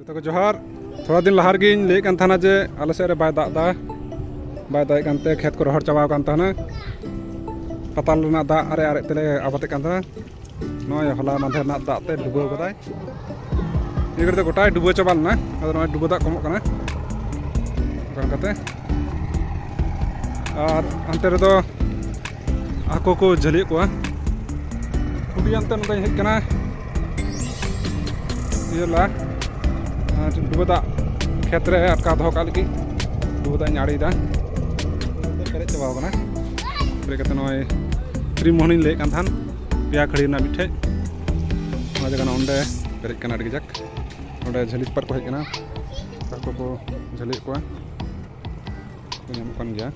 तो जोहार थोड़ा दिन लहार गिन ले कान थाना जे आले से रे बाय दाग दा बाय दाग कानते खेत को रहर चाबाव कान थाना पताल ना दा अरे अरे तेले आबाते कान थाना नय हला माधेर ना दाग ते डुबो गदाय ये करते गोटाय डुबो चाबाल ना अदो नय डुबो दाग कमो काना कान काते और अंते रे दो आको को झली को खुडी अंते नदे हेज काना ये ला डुबो दाग खेत रे अटका दो का लगी डुबो दाग आड़ी दा पेरे चाबाव काना पेरे कते नय क्रीम मोहनी ले कान थान पिया खड़ी ना बिठे ना जगह ओंडे पेरे काना अड़ी जाक ओंडे झली पर को हेज काना हाको को झली को नाम कान गया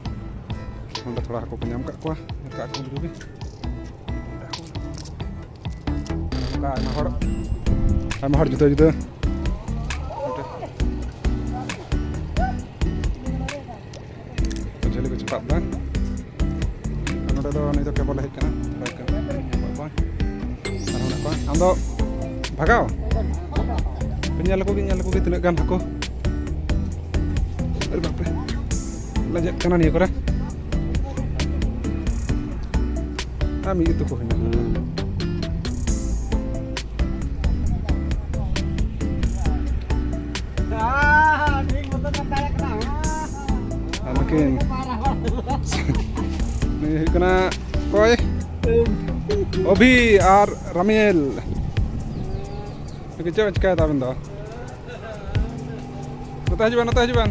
ओंडे थोड़ा हाको को नाम का को जुगी का आयमा हड़ जुदा जुदा झली को चपात दा नोडे दो नहीं तो केबल हेज काना आम दो भागाओ पेल को तीन गान हाको अरे बाप रे लजक काना निया करे आमी itu को हना mungkin nih kena koy Obi ar Ramil ini cewek kayak apa benda nata aja ban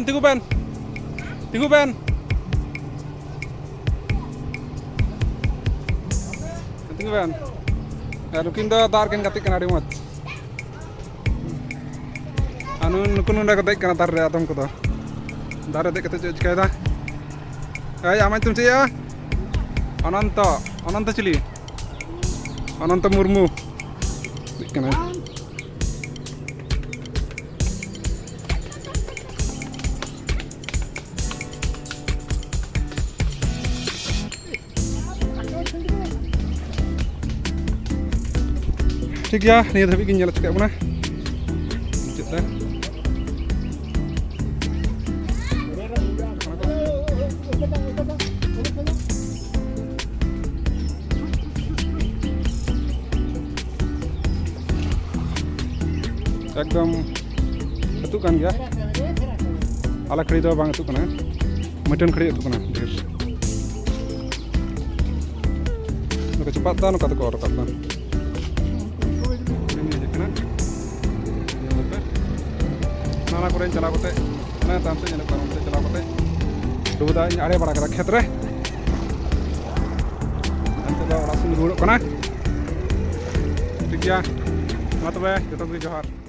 tunggu ban ya nukin do dar kan katik kan adi mot anu nukun unda katik kan tar re atom ko do dar dek kata cewek kayak dah ay amai tum ya Ananta Chili Ananta Murmu kena ठीक ya nih tapi gini nyala cekak mana cekak एकदम अतु कान गया आला खड़ी दो बांग अतु कना mutton खड़ी अतु कना ढेर नुका चपात दा नुका को रकाब दा ini je kana नाना करे चला कोते ना ताम से जने परम से चला कोते डुबदा आड़े बड़ा करा खेत रे अंत दा ओड़ा सुन रुड़ कना ठीक गया मा तबे जतो जोहार